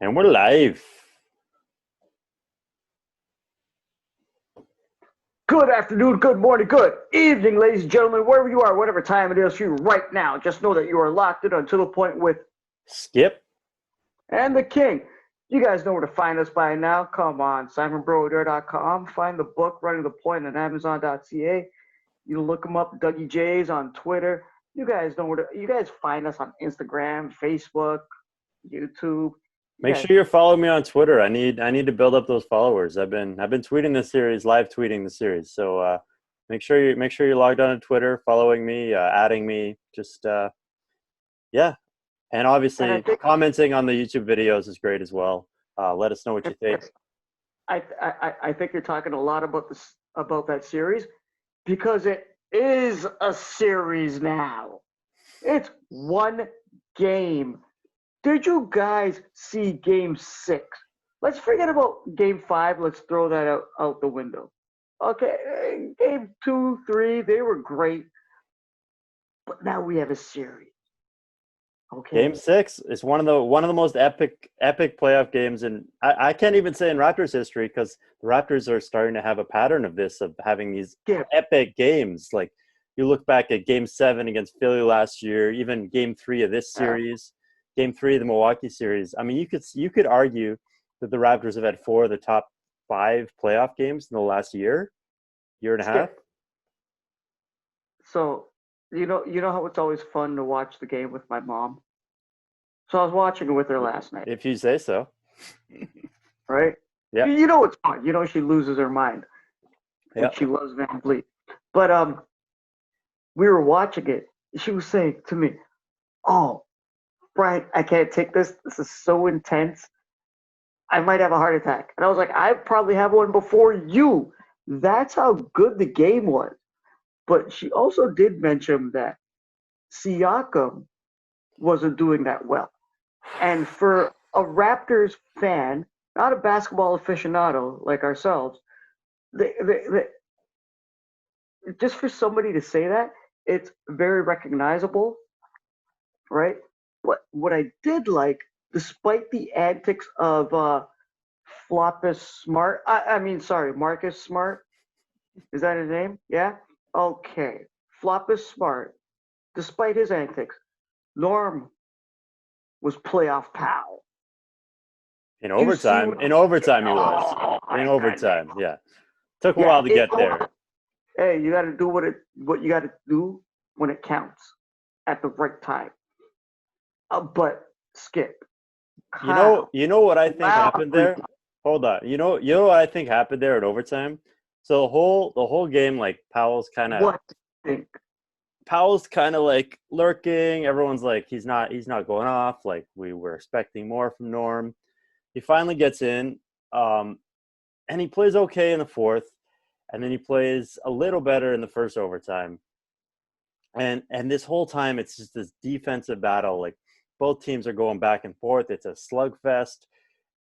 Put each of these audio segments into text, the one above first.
And we're live. Good afternoon, good morning, good evening, ladies and gentlemen, wherever you are, whatever time it is for you right now. Just know that you are locked in until the point with Skip. and the King. You guys know where to find us by now. Come on, SimonBroder.com. Find the book, Running the Point, on Amazon.ca. You look them up, Dougie J's on Twitter. You guys know where to. You guys find us on Instagram, Facebook, YouTube. Make sure you're following me on Twitter. I need to build up those followers. I've been tweeting the series, live tweeting the series. So make sure you're logged on to Twitter, following me, adding me. Just yeah, and obviously commenting on the YouTube videos is great as well. Let us know what you think. I think you're talking a lot about that series because it is a series now. It's one game. Did you guys see Game 6? Let's forget about Game 5. Let's throw that out the window. Okay, Game 2, 3, they were great. But now we have a series. Okay. Game 6 is one of the most epic playoff games, and I can't even say in Raptors history, because the Raptors are starting to have a pattern of this, of having these epic games. Like you look back at Game 7 against Philly last year, even Game 3 of this series. Game 3 of the Milwaukee series. I mean, you could argue that the Raptors have had 4 of the top 5 playoff games in the last year and a half. So, you know how it's always fun to watch the game with my mom? So I was watching it with her last night. If you say so. Right? Yeah. You know it's fun. You know she loses her mind. Yeah. She loves Van Vliet. But we were watching it. She was saying to me, "Oh, Brian, I can't take this. This is so intense. I might have a heart attack." And I was like, "I probably have one before you." That's how good the game was. But she also did mention that Siakam wasn't doing that well. And for a Raptors fan, not a basketball aficionado like ourselves, just for somebody to say that, it's very recognizable, right? What I did like, despite the antics of Marcus Smart. Is that his name? Yeah? Okay. Floppus Smart. Despite his antics, Norm was playoff Powell. In overtime he was. In overtime, yeah. Took a while to get there. Hey, you got to do what you got to do when it counts at the right time. But Skip. You know what I think happened there? Hold on. You know what I think happened there in overtime? So the whole game, like Powell's kind of like lurking. Everyone's like he's not going off. Like we were expecting more from Norm. He finally gets in, and he plays okay in the fourth, and then he plays a little better in the first overtime. And this whole time it's just this defensive battle. Like both teams are going back and forth. It's a slugfest.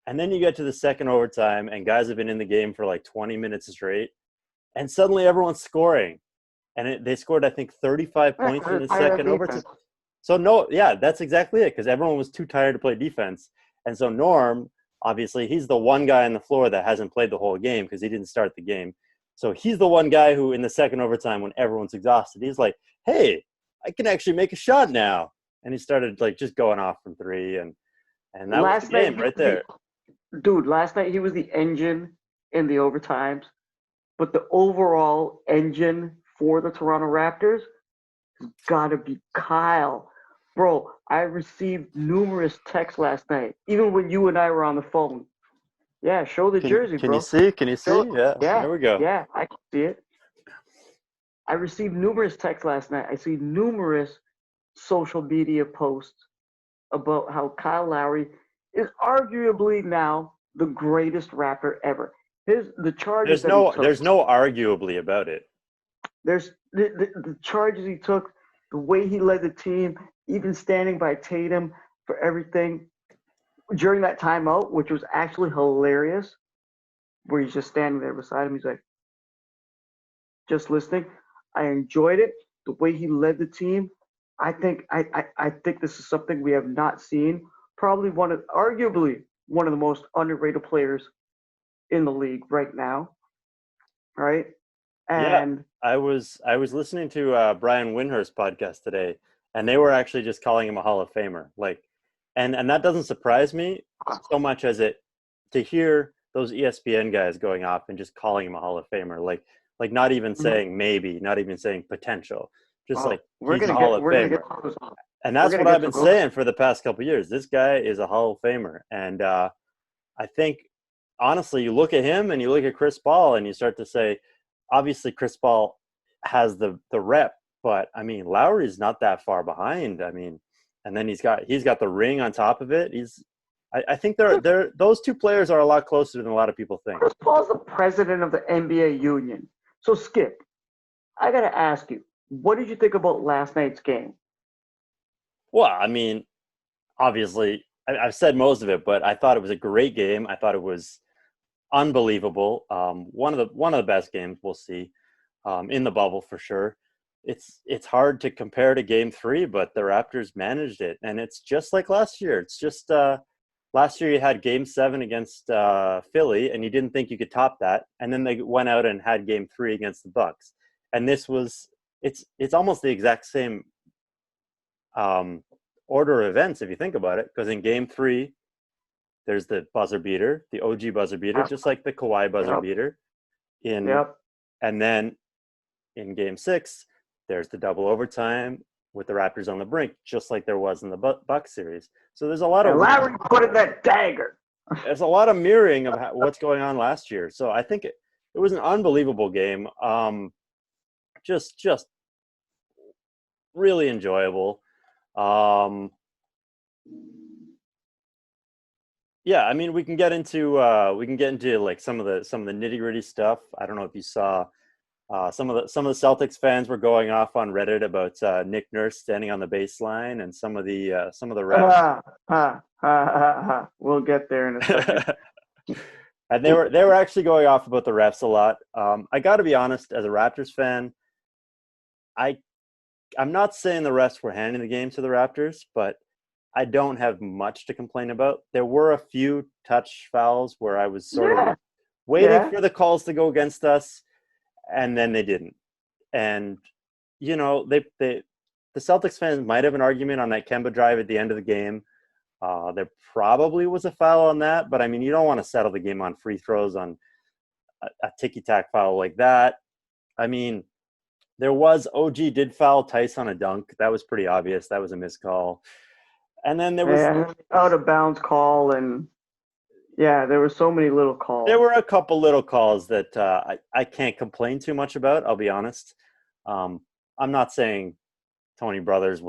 And then you get to the second overtime, and guys have been in the game for like 20 minutes straight, and suddenly everyone's scoring. And they scored, I think, 35 points in the second overtime. So, that's exactly it, because everyone was too tired to play defense. And so Norm, obviously, he's the one guy on the floor that hasn't played the whole game because he didn't start the game. So he's the one guy who, in the second overtime, when everyone's exhausted, he's like, hey, I can actually make a shot now. And he started, like, just going off from three, and that was the game right there. Dude, last night he was the engine in the overtimes, but the overall engine for the Toronto Raptors has got to be Kyle. Bro, I received numerous texts last night, even when you and I were on the phone. Yeah, show the jersey, bro. Can you see? Yeah, there we go. Yeah, I can see it. I received numerous texts last night. I see numerous social media posts about how Kyle Lowry is arguably now the greatest Raptor ever. The charges there's no arguably about it. There's the charges he took, the way he led the team, even standing by Tatum for everything during that timeout, which was actually hilarious, where he's just standing there beside him. He's like, just listening. I enjoyed it. The way he led the team. I think this is something we have not seen. Probably arguably one of the most underrated players in the league right now, right? Yeah, And I was listening to Brian Windhorst's podcast today, and they were actually just calling him a Hall of Famer. Like, and that doesn't surprise me so much as it to hear those ESPN guys going off and just calling him a Hall of Famer. Like not even saying maybe, not even saying potential, just like he's a Hall of Famer. And that's what I've been saying for the past couple of years. This guy is a Hall of Famer, and I think honestly, you look at him and you look at Chris Paul, and you start to say, obviously, Chris Paul has the rep, but I mean, Lowry's not that far behind. I mean, and then he's got the ring on top of it. I think those two players are a lot closer than a lot of people think. Chris Paul's the president of the NBA union. So Skip, I gotta ask you, what did you think about last night's game? Well, I mean, obviously, I've said most of it, but I thought it was a great game. I thought it was unbelievable. One of the best games we'll see in the bubble for sure. It's hard to compare to Game 3, but the Raptors managed it, and it's just like last year. It's just last year you had Game 7 against Philly, and you didn't think you could top that, and then they went out and had Game 3 against the Bucks, and it's almost the exact same order of events if you think about it, because in Game 3 there's the buzzer beater, the OG buzzer beater, just like the Kawhi buzzer beater. And then in Game 6, there's the double overtime with the Raptors on the brink, just like there was in the Bucks series. So there's a lot of Lowry put in that dagger. There's a lot of mirroring of what's going on last year. So I think it was an unbelievable game. Just really enjoyable. Yeah, I mean, we can get into like some of the nitty-gritty stuff. I don't know if you saw some of the Celtics fans were going off on Reddit about Nick Nurse standing on the baseline, and some of the refs. We'll get there in a second. And they were actually going off about the refs a lot. I got to be honest, as a Raptors fan, I'm not saying the refs were handing the game to the Raptors, but I don't have much to complain about. There were a few touch fouls where I was sort of waiting for the calls to go against us, and then they didn't. And you know, the Celtics fans might have an argument on that Kemba drive at the end of the game. There probably was a foul on that, but I mean, you don't want to settle the game on free throws on a ticky-tack foul like that. I mean, there was OG did foul Tice on a dunk. That was pretty obvious. That was a missed call. And then there was out of bounds call, and there were so many little calls. There were a couple little calls that I can't complain too much about. I'll be honest. I'm not saying Tony Brothers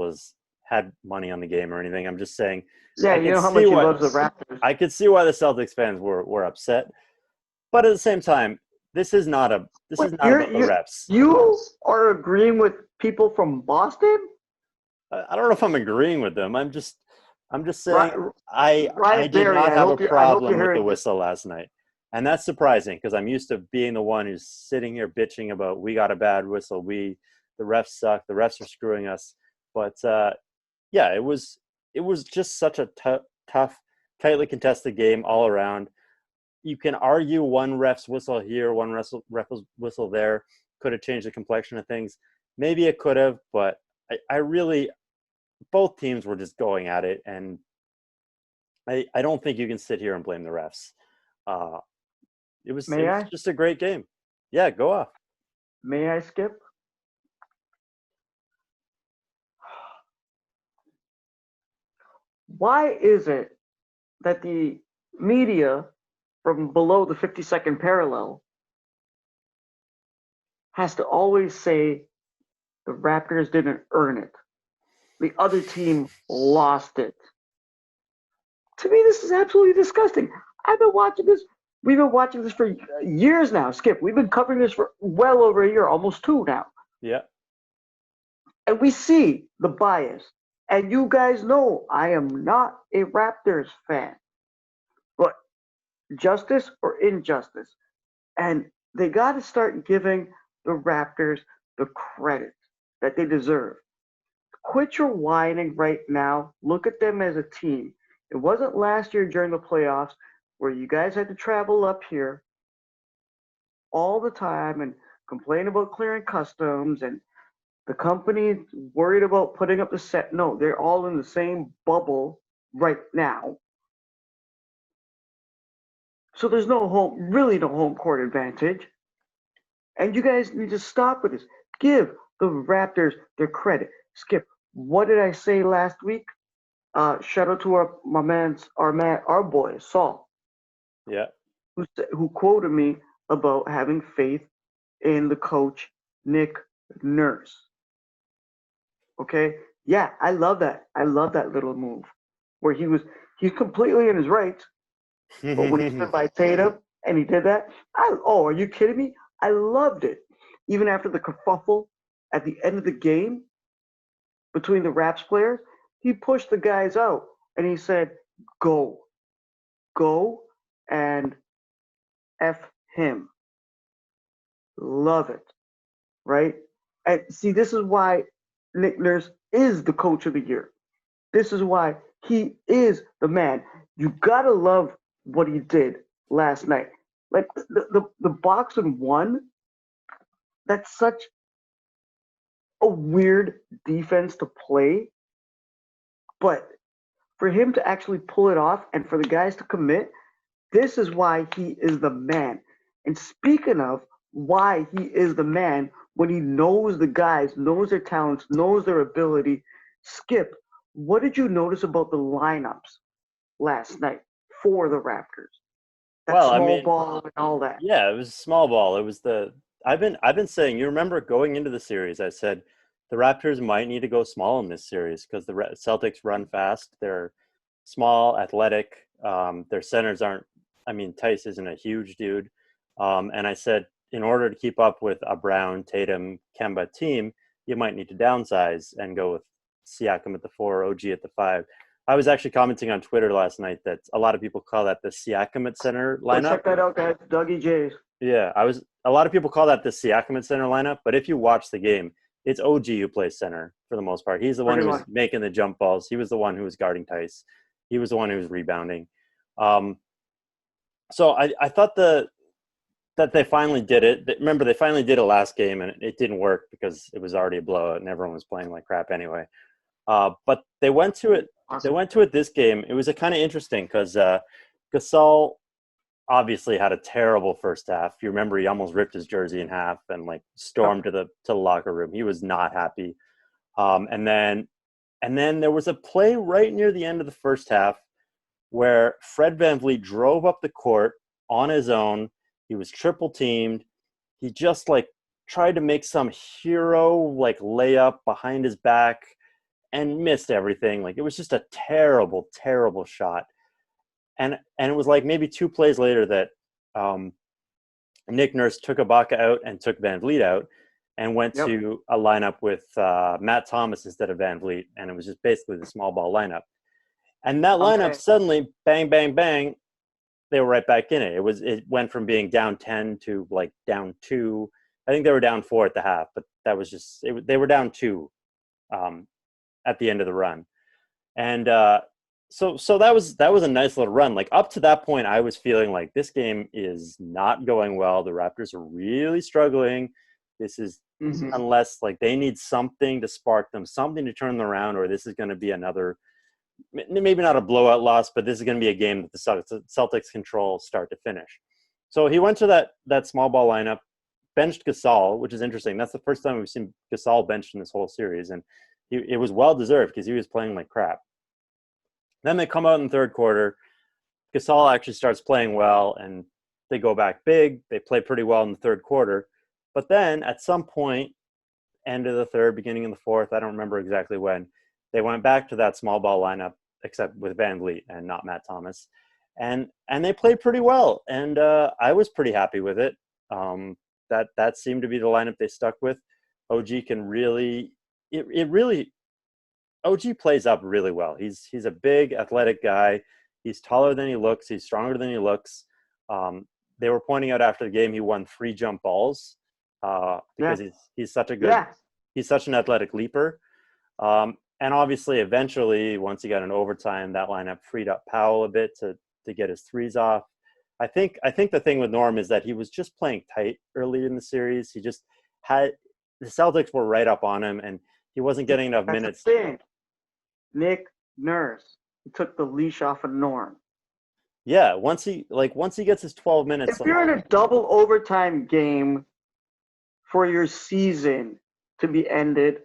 had money on the game or anything. I'm just saying. Yeah, you know how much he loves the Raptors. I could see why the Celtics fans were upset, but at the same time, this is not about the refs. You are agreeing with people from Boston? I don't know if I'm agreeing with them. I'm just saying I did not have a problem with the whistle last night. And that's surprising because I'm used to being the one who's sitting here bitching about we got a bad whistle. The refs suck. The refs are screwing us. But, it was just such a tough, tightly contested game all around. You can argue one ref's whistle here, one ref's whistle there could have changed the complexion of things. Maybe it could have, but I really – both teams were just going at it, and I don't think you can sit here and blame the refs. It was just a great game. Yeah, go off. May I, Skip? Why is it that the media from below the 52nd parallel has to always say the Raptors didn't earn it? The other team lost it. To me, this is absolutely disgusting. I've been watching this. We've been watching this for years now, Skip. We've been covering this for well over a year, almost 2 now. Yeah. And we see the bias. And you guys know I am not a Raptors fan. But justice or injustice. And they got to start giving the Raptors the credit that they deserve. Quit your whining right now. Look at them as a team. It wasn't last year during the playoffs where you guys had to travel up here all the time and complain about clearing customs and the company worried about putting up the set. No, they're all in the same bubble right now. So there's really no home court advantage. And you guys need to stop with this. Give the Raptors their credit. Skip, what did I say last week? Shout out to our boy Saul, Yeah. who quoted me about having faith in the coach Nick Nurse. Okay, yeah, I love that. I love that little move where he's completely in his rights, but when he stood by Tatum and he did that, are you kidding me? I loved it. Even after the kerfuffle at the end of the game between the Raps players, he pushed the guys out and he said, "Go, go, and f him." Love it, right? And see, this is why Nick Nurse is the coach of the year. This is why he is the man. You gotta love what he did last night. Like the box and one, that's such a weird defense to play. But for him to actually pull it off and for the guys to commit, this is why he is the man. And speaking of why he is the man, when he knows the guys, knows their talents, knows their ability, Skip, what did you notice about the lineups last night for the Raptors? That Well, I small mean, ball and all that. yeah, it was small ball. It was I've been saying, you remember going into the series, I said the Raptors might need to go small in this series because the Celtics run fast. They're small, athletic. Their centers aren't. I mean, Tice isn't a huge dude, and I said in order to keep up with a Brown, Tatum, Kemba team, you might need to downsize and go with Siakam at the 4, OG at the 5. I was actually commenting on Twitter last night that a lot of people call that the Siakam at center Go lineup. check that out, guys. Dougie J's. Yeah, a lot of people call that the Siakam at center lineup, but if you watch the game, it's OG who plays center for the most part. He's the one Pretty who was much. making the jump balls. He was the one who was guarding Tice. He was the one who was rebounding. Um, so I thought that they finally did it. Remember, they finally did it last game, and it didn't work because it was already a blowout, and everyone was playing like crap anyway. But they went to it. They Awesome. went to it this game. It was a kind of interesting because Gasol obviously had a terrible first half. You remember he almost ripped his jersey in half and like stormed to the locker room. He was not happy. And then there was a play right near the end of the first half where Fred VanVleet drove up the court on his own. He was triple teamed. He just like tried to make some hero like layup behind his back and missed everything. Like it was just a terrible, terrible shot. And it was like maybe 2 plays later that Nick Nurse took Ibaka out and took VanVleet out and went Yep. to a lineup with Matt Thomas instead of VanVleet, and it was just basically the small ball lineup. And that lineup Okay. suddenly, bang, bang, bang, they were right back in it. It went from being down 10 to like down 2. I think they were down 4 at the half, but that was just they were down 2 at the end of the run. And so that was a nice little run. Like up to that point, I was feeling like this game is not going well. The Raptors are really struggling. This is Mm-hmm. unless like they need something to spark them, something to turn them around, or this is going to be another, maybe not a blowout loss, but this is going to be a game that the Celtics control start to finish. So he went to that small ball lineup, benched Gasol, which is interesting. That's the first time we've seen Gasol benched in this whole series, and it was well deserved because he was playing like crap. Then they come out in the third quarter. Gasol actually starts playing well, and they go back big. They play pretty well in the third quarter. But then at some point, end of the third, beginning of the fourth, I don't remember exactly when, they went back to that small ball lineup, except with VanVleet and not Matt Thomas. And they played pretty well, and I was pretty happy with it. That seemed to be the lineup they stuck with. OG can really – it really – OG plays up really well. He's a big, athletic guy. He's taller than he looks. He's stronger than he looks. They were pointing out after the game he won 3 jump balls because Yeah. he's such a good Yeah. he's such an athletic leaper. And obviously, eventually, once he got in overtime, that lineup freed up Powell a bit to get his threes off. I think the thing with Norm is that he was just playing tight early in the series. He just had the Celtics were right up on him, and he wasn't getting enough That's the minutes. thing. Nick Nurse took the leash off of Norm. Yeah, once he gets his 12 minutes, If you're in a double overtime game for your season to be ended,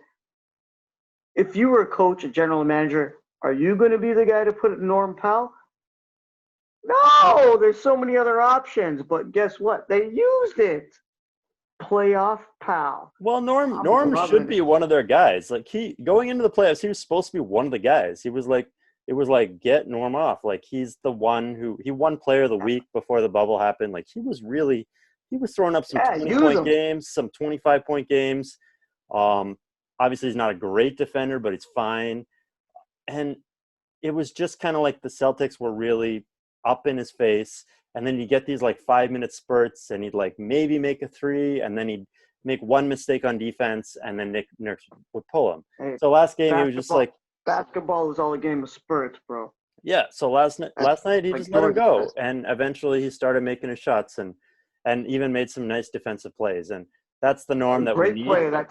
if you were a coach, a general manager, are you going to be the guy to put Norm Powell? No, there's so many other options. But guess what? They used it. Playoff Powell. well, I'm Norm should loving be it. one of their guys. Like he going into the playoffs, he was supposed to be one of the guys. He was like it was like get Norm off. Like he's the one he won Player of the Week before the bubble happened. Like he was throwing up some Yeah, 20 use point him. games, some 25-point games. Um, Obviously he's not a great defender, but he's fine. And it was just kind of like the Celtics were really up in his face. And then you get these like 5-minute spurts, and he'd like maybe make a three, and then he'd make one mistake on defense, and then Nick Nurse would pull him. Hey, So last game he was just like, basketball is all a game of spurts, bro. yeah. So last night he Like just let him Jordan go, says. and eventually he started making his shots and even made some nice defensive plays. And that's the norm that we Great need. play. That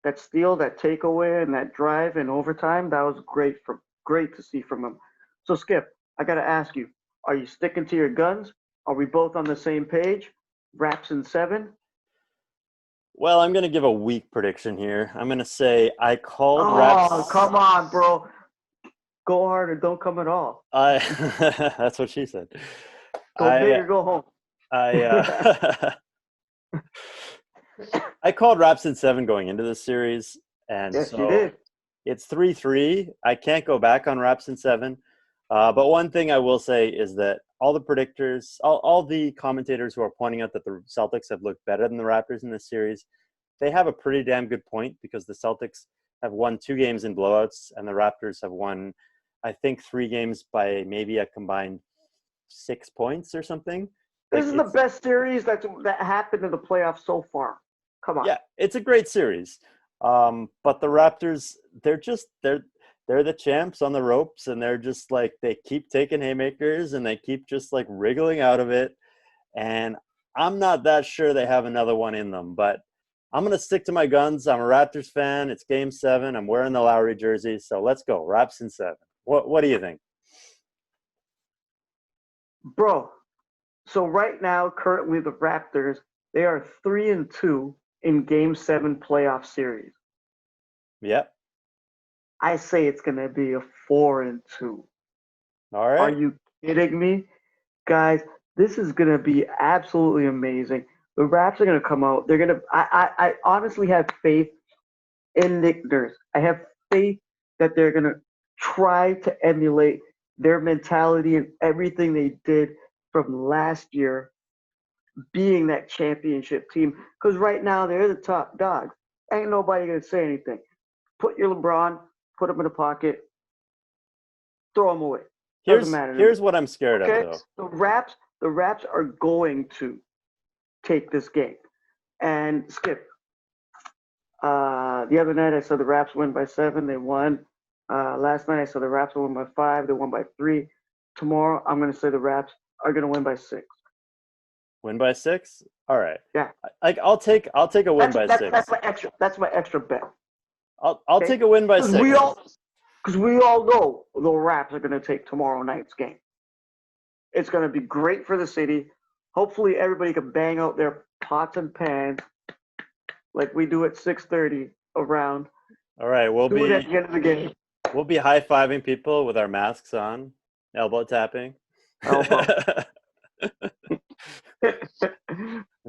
takeaway, and that drive in overtime. That was great to see from him. So Skip, I gotta ask you: are you sticking to your guns? Are we both on the same page? Raps in 7. Well, I'm going to give a weak prediction here. I'm going to say I called Oh, Raps. come on, bro. Go hard or don't come at all. I that's what she said. Go big I or go home. I I called Raps in 7 going into this series, and Yes, you so did. it's 3-3. I can't go back on Raps in 7. But one thing I will say is that all the predictors, all the commentators who are pointing out that the Celtics have looked better than the Raptors in this series, they have a pretty damn good point, because the Celtics have won 2 games in blowouts, and the Raptors have won, I think, 3 games by maybe a combined 6 points or something. This Like is the best series that happened in the playoffs so far. Come on. yeah, it's a great series. But the Raptors, they're the champs on the ropes, and they're just like they keep taking haymakers, and they keep just like wriggling out of it. And I'm not that sure they have another one in them, but I'm gonna stick to my guns. I'm a Raptors fan. It's Game 7. I'm wearing the Lowry jersey, so let's go. Raps in 7. What do you think? Bro, so right now, currently the Raptors, they are 3-2 in Game 7 playoff series. Yep. I say it's gonna be a 4-2. All Are right. you kidding me? Guys, this is gonna be absolutely amazing. The Raps are gonna come out. They're gonna I honestly have faith in Nick Nurse. I have faith that they're gonna try to emulate their mentality and everything they did from last year, being that championship team. Because right now they're the top dogs. Ain't nobody gonna say anything. Put your LeBron, put him in a pocket, throw him away. Doesn't matter to me. Here's what I'm scared of, Okay, though. the Raps are going to take this game. And Skip, the other night I saw the Raps win by 7. They won. Last night I saw the Raps win by 5. They won by 3. Tomorrow I'm going to say the Raps are going to win by 6. Win by 6. All right. Yeah, I'll take a win by that's 6. my extra. That's my extra bet. I'll Okay, take a win by because 6. we all know the Raps are going to take tomorrow night's game. It's going to be great for the city. Hopefully everybody can bang out their pots and pans like we do at 6:30 around. All right, Do it at the end of the game. we'll be high-fiving people with our masks on, elbow tapping. Elbow.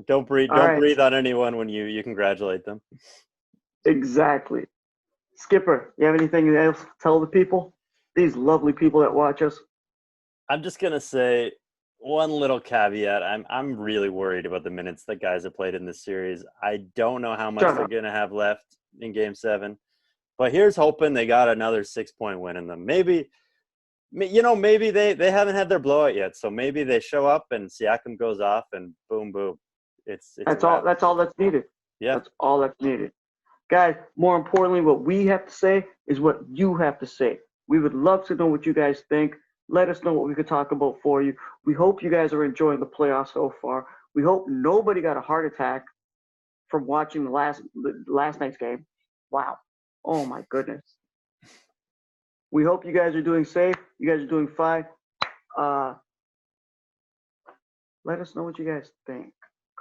Don't breathe. All Don't right, breathe on anyone when you congratulate them. exactly. Skipper, you have anything else to tell the people? These lovely people that watch us. I'm just gonna say one little caveat. I'm really worried about the minutes that guys have played in this series. I don't know how much Shut they're up. gonna have left in Game 7, but here's hoping they got another 6-point win in them. Maybe maybe they haven't had their blowout yet, so maybe they show up and Siakam goes off and boom boom, it's a That's all. wrap. That's all that's needed. Yeah. That's all that's needed. Guys, more importantly, what we have to say is what you have to say. We would love to know what you guys think. Let us know what we could talk about for you. We hope you guys are enjoying the playoffs so far. We hope nobody got a heart attack from watching the last night's game. Wow. Oh my goodness. We hope you guys are doing safe. You guys are doing fine. Uh, let us know what you guys think.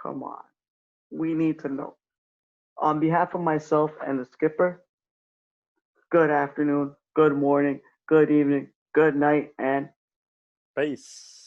Come on. We need to know. On behalf of myself and the skipper, good afternoon, good morning, good evening, good night, and Peace.